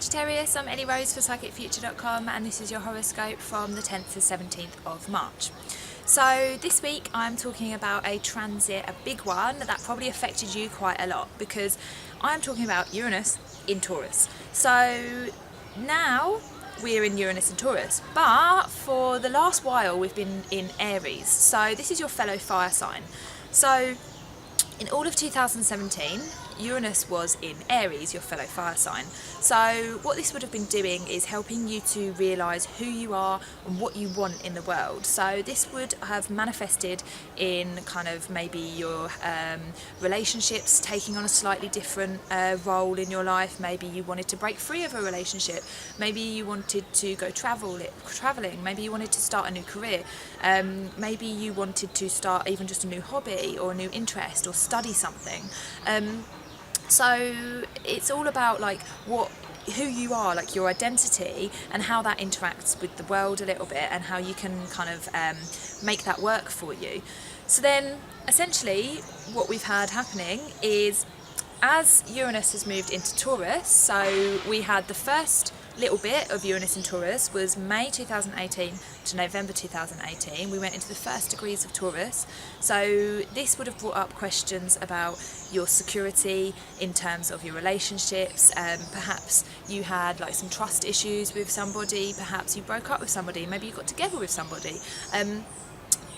Sagittarius, I'm Ellie Rose for PsychicFuture.com, and this is your horoscope from the 10th to 17th of March. So this week I'm talking about a transit, a big one that probably affected you quite a lot, because I'm talking about Uranus in Taurus. So now we're in Uranus and Taurus, but for the last while we've been in Aries. So this is your fellow fire sign. So in all of 2017, Uranus was in Aries, your fellow fire sign. So what this would have been doing is helping you to realise who you are and what you want in the world. So this would have manifested in kind of maybe your relationships taking on a slightly different role in your life. Maybe you wanted to break free of a relationship. Maybe you wanted to go travelling. Maybe you wanted to start a new career. Maybe you wanted to start even just a new hobby or a new interest or study something. So it's all about like who you are, like your identity, and how that interacts with the world a little bit, and how you can kind of make that work for you. So then essentially what we've had happening is, as Uranus has moved into Taurus, so we had the first little bit of Uranus in Taurus was May 2018 to November 2018. We went into the first degrees of Taurus. So this would have brought up questions about your security in terms of your relationships. Perhaps you had like some trust issues with somebody. Perhaps you broke up with somebody. Maybe you got together with somebody.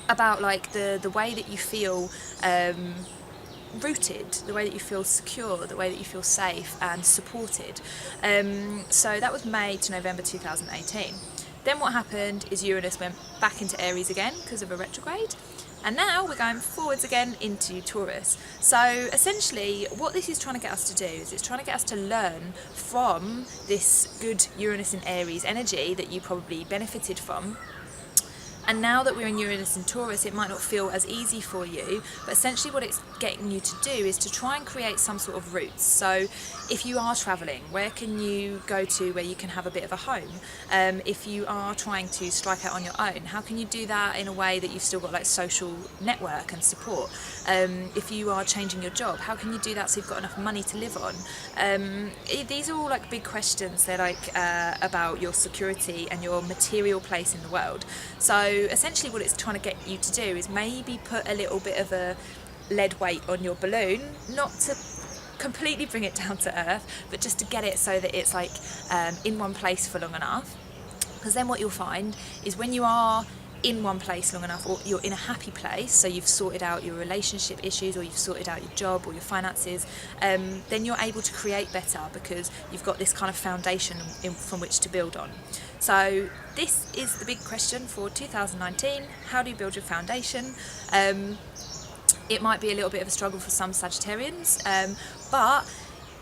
About like the way that you feel rooted, the way that you feel secure, the way that you feel safe and supported. So that was May to November 2018. Then what happened is Uranus went back into Aries again because of a retrograde, and now we're going forwards again into Taurus. So essentially what this is trying to get us to do is it's trying to get us to learn from this good Uranus and Aries energy that you probably benefited from. And now that we're in Uranus and Taurus, it might not feel as easy for you, but essentially what it's getting you to do is to try and create some sort of routes. So if you are travelling, where can you go to where you can have a bit of a home? If you are trying to strike out on your own, how can you do that in a way that you've still got like social network and support? If you are changing your job, how can you do that so you've got enough money to live on? These are all like big questions. They're like about your security and your material place in the world. So essentially what it's trying to get you to do is maybe put a little bit of a lead weight on your balloon, not to completely bring it down to earth, but just to get it so that it's like in one place for long enough. Because then what you'll find is when you are in one place long enough, or you're in a happy place, so you've sorted out your relationship issues, or you've sorted out your job or your finances, then you're able to create better because you've got this kind of foundation from which to build on. So this is the big question for 2019. How do you build your foundation? It might be a little bit of a struggle for some Sagittarians, but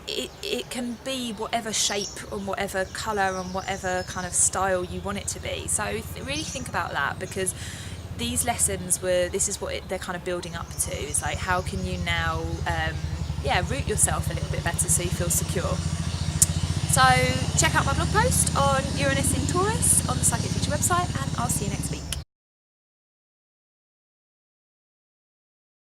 it can be whatever shape and whatever colour and whatever kind of style you want it to be. So really think about that, because these lessons this is what they're kind of building up to. It's like, how can you now root yourself a little bit better so you feel secure. So check out my blog post on Uranus in Taurus on the Psychic Future website, and I'll see you next week.